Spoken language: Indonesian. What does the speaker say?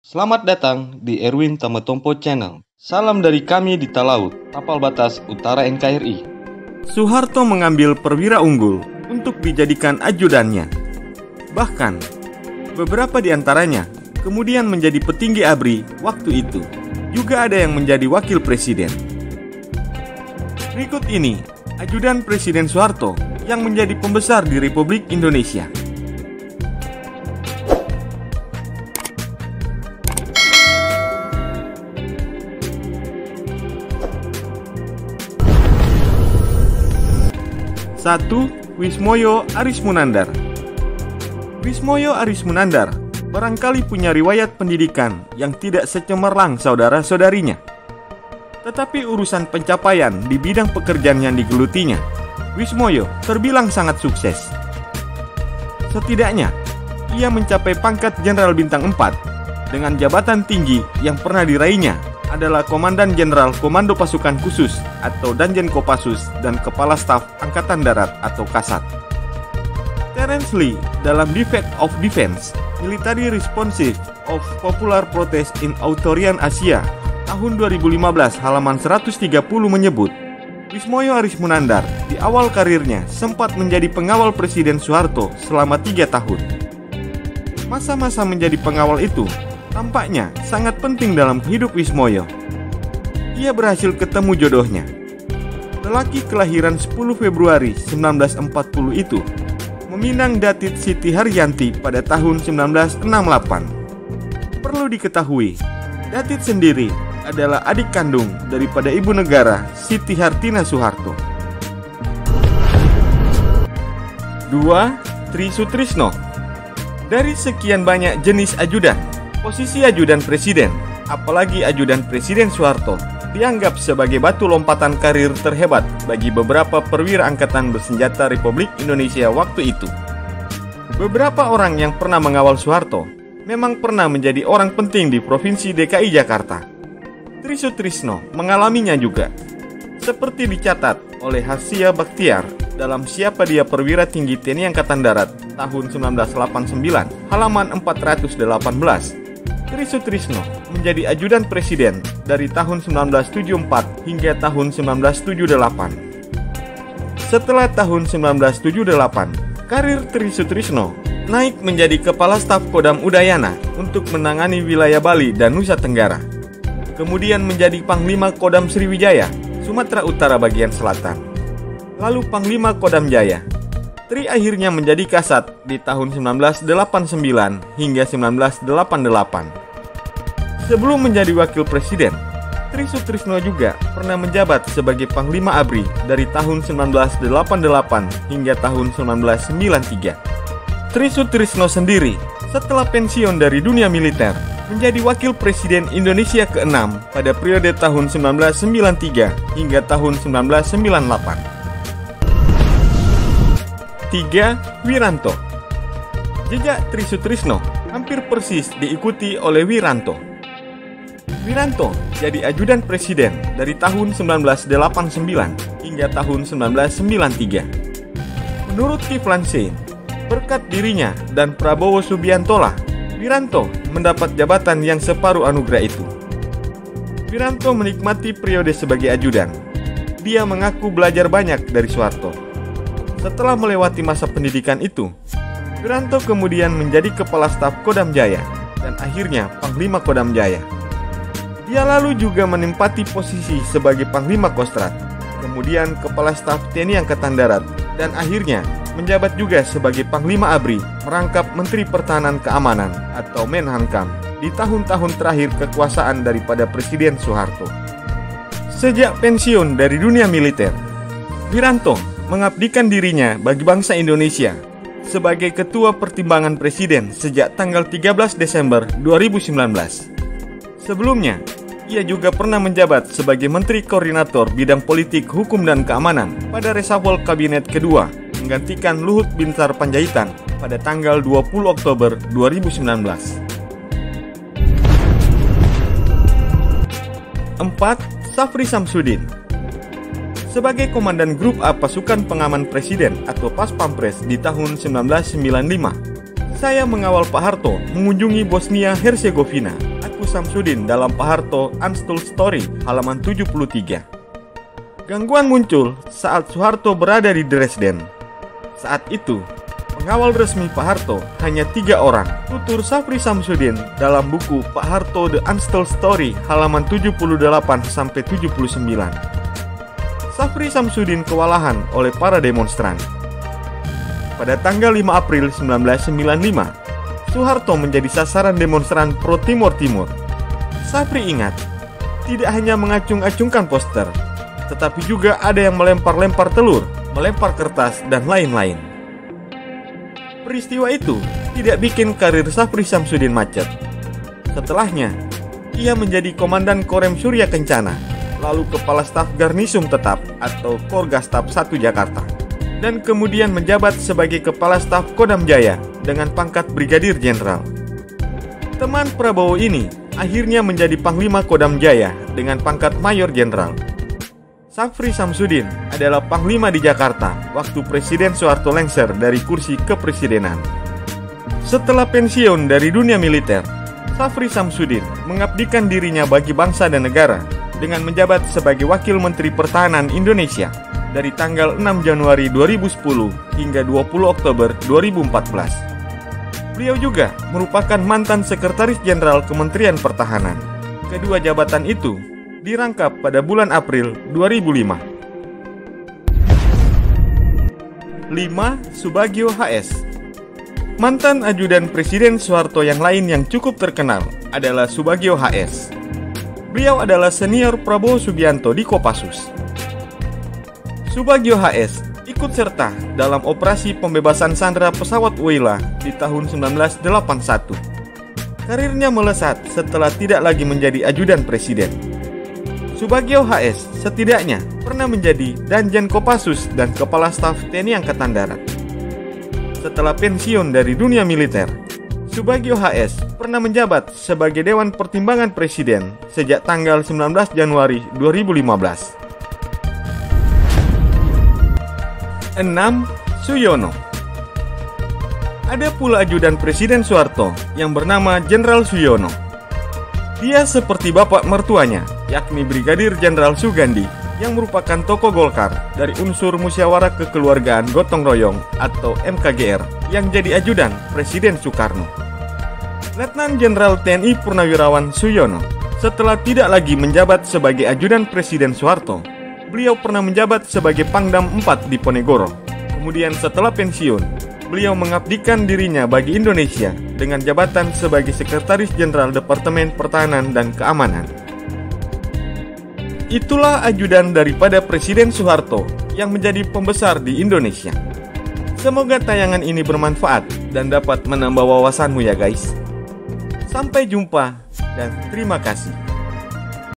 Selamat datang di Erwin Tametompo Channel. Salam dari kami di Talaut, Tapal Batas Utara NKRI. Soeharto mengambil perwira unggul untuk dijadikan ajudannya. Bahkan, beberapa di antaranya kemudian menjadi petinggi ABRI waktu itu. Juga ada yang menjadi wakil presiden. Berikut ini, ajudan Presiden Soeharto yang menjadi pembesar di Republik Indonesia. Satu, Wismoyo Arismunandar. Wismoyo Arismunandar barangkali punya riwayat pendidikan yang tidak secemerlang saudara-saudarinya. Tetapi urusan pencapaian di bidang pekerjaan yang digelutinya, Wismoyo terbilang sangat sukses. Setidaknya, ia mencapai pangkat Jenderal Bintang 4 dengan jabatan tinggi yang pernah diraihnya adalah Komandan Jenderal Komando Pasukan Khusus atau Danjen Kopassus dan Kepala Staf Angkatan Darat atau Kasat. Terence Lee dalam Defect of Defense, Military Responsive of Popular Protest in Authoritarian Asia tahun 2015 halaman 130 menyebut, Wismoyo Arismunandar di awal karirnya sempat menjadi pengawal Presiden Soeharto selama 3 tahun. Masa-masa menjadi pengawal itu tampaknya sangat penting dalam hidup Wismoyo. Ia berhasil ketemu jodohnya. Lelaki kelahiran 10 Februari 1940 itu meminang Datit Siti Haryanti pada tahun 1968. Perlu diketahui, Datit sendiri adalah adik kandung daripada ibu negara Siti Hartina Soeharto. 2. Tri Sutrisno. Dari sekian banyak jenis ajudan, posisi ajudan presiden, apalagi ajudan Presiden Soeharto, dianggap sebagai batu lompatan karir terhebat bagi beberapa perwira angkatan bersenjata Republik Indonesia waktu itu. Beberapa orang yang pernah mengawal Soeharto memang pernah menjadi orang penting di Provinsi DKI Jakarta. Tri Sutrisno mengalaminya juga, seperti dicatat oleh Hasya Bakhtiar dalam Siapa Dia Perwira Tinggi TNI Angkatan Darat tahun 1989, halaman 418. Tri Sutrisno menjadi ajudan presiden dari tahun 1974 hingga tahun 1978. Setelah tahun 1978, karir Tri Sutrisno naik menjadi Kepala Staf Kodam Udayana untuk menangani wilayah Bali dan Nusa Tenggara. Kemudian menjadi Panglima Kodam Sriwijaya, Sumatera Utara bagian selatan. Lalu Panglima Kodam Jaya. Tri akhirnya menjadi Kasat di tahun 1989 hingga 1988. Sebelum menjadi Wakil Presiden, Tri Sutrisno juga pernah menjabat sebagai Panglima ABRI dari tahun 1988 hingga tahun 1993. Tri Sutrisno sendiri setelah pensiun dari dunia militer menjadi Wakil Presiden Indonesia ke-6 pada periode tahun 1993 hingga tahun 1998. 3. Wiranto. Jejak Tri Sutrisno hampir persis diikuti oleh Wiranto. Wiranto jadi ajudan presiden dari tahun 1989 hingga tahun 1993. Menurut Kiflan Zain, berkat dirinya dan Prabowo Subiantolah, Wiranto mendapat jabatan yang separuh anugerah itu. Wiranto menikmati periode sebagai ajudan. Dia mengaku belajar banyak dari Soeharto. Setelah melewati masa pendidikan itu, Wiranto kemudian menjadi Kepala Staf Kodam Jaya dan akhirnya Panglima Kodam Jaya. Dia lalu juga menempati posisi sebagai Panglima Kostrat, kemudian Kepala Staf TNI Angkatan Darat, dan akhirnya menjabat juga sebagai Panglima ABRI merangkap Menteri Pertahanan Keamanan atau Menhankam di tahun-tahun terakhir kekuasaan daripada Presiden Soeharto. Sejak pensiun dari dunia militer, Wiranto mengabdikan dirinya bagi bangsa Indonesia sebagai Ketua Pertimbangan Presiden sejak tanggal 13 Desember 2019. Sebelumnya, ia juga pernah menjabat sebagai Menteri Koordinator Bidang Politik, Hukum, dan Keamanan pada reshuffle Kabinet kedua, menggantikan Luhut Binsar Panjaitan pada tanggal 20 Oktober 2019. 4. Safri Samsudin. Sebagai Komandan Grup A Pasukan Pengaman Presiden atau Paspampres di tahun 1995, saya mengawal Pak Harto mengunjungi Bosnia Herzegovina buku Samsudin dalam Pak Harto Untold Story halaman 73. Gangguan muncul saat Soeharto berada di Dresden. Saat itu, pengawal resmi Pak Harto hanya 3 orang, tutur Safri Samsudin dalam buku Pak Harto The Untold Story halaman 78-79. Safri Samsudin kewalahan oleh para demonstran. Pada tanggal 5 April 1995, Soeharto menjadi sasaran demonstran pro Timur Timur. Safri ingat, tidak hanya mengacung-acungkan poster, tetapi juga ada yang melempar-lempar telur, melempar kertas, dan lain-lain. Peristiwa itu tidak bikin karir Safri Samsudin macet. Setelahnya, ia menjadi Komandan Korem Surya Kencana, lalu Kepala Staf Garnisum Tetap atau Korgastap 1 Jakarta, dan kemudian menjabat sebagai Kepala Staf Kodam Jaya dengan pangkat Brigadir Jenderal. Teman Prabowo ini akhirnya menjadi Panglima Kodam Jaya dengan pangkat Mayor Jenderal. Safri Samsudin adalah Panglima di Jakarta waktu Presiden Soeharto lengser dari kursi kepresidenan. Setelah pensiun dari dunia militer, Safri Samsudin mengabdikan dirinya bagi bangsa dan negara dengan menjabat sebagai Wakil Menteri Pertahanan Indonesia dari tanggal 6 Januari 2010 hingga 20 Oktober 2014. Beliau juga merupakan mantan Sekretaris Jenderal Kementerian Pertahanan. Kedua jabatan itu dirangkap pada bulan April 2005. 5. Subagio HS. Mantan ajudan Presiden Soeharto yang lain yang cukup terkenal adalah Subagio HS. Beliau adalah senior Prabowo Subianto di Kopassus. Subagio HS ikut serta dalam operasi pembebasan sandera pesawat Weila di tahun 1981. Karirnya melesat setelah tidak lagi menjadi ajudan presiden. Subagio HS setidaknya pernah menjadi Danjen Kopassus dan Kepala Staf TNI Angkatan Darat. Setelah pensiun dari dunia militer, Subagio HS pernah menjabat sebagai Dewan Pertimbangan Presiden sejak tanggal 19 Januari 2015. 6. Suyono. Ada pula ajudan Presiden Soeharto yang bernama Jenderal Suyono. Dia seperti bapak mertuanya, yakni Brigadir Jenderal Sugandi, yang merupakan tokoh Golkar dari unsur Musyawarah Kekeluargaan Gotong Royong atau MKGR yang jadi ajudan Presiden Soekarno. Letnan Jenderal TNI Purnawirawan Suyono, setelah tidak lagi menjabat sebagai ajudan Presiden Soeharto, beliau pernah menjabat sebagai Pangdam 4 di Ponegoro. Kemudian setelah pensiun, beliau mengabdikan dirinya bagi Indonesia dengan jabatan sebagai Sekretaris Jenderal Departemen Pertahanan dan Keamanan. Itulah ajudan daripada Presiden Soeharto yang menjadi pembesar di Indonesia. Semoga tayangan ini bermanfaat dan dapat menambah wawasanmu ya guys. Sampai jumpa dan terima kasih.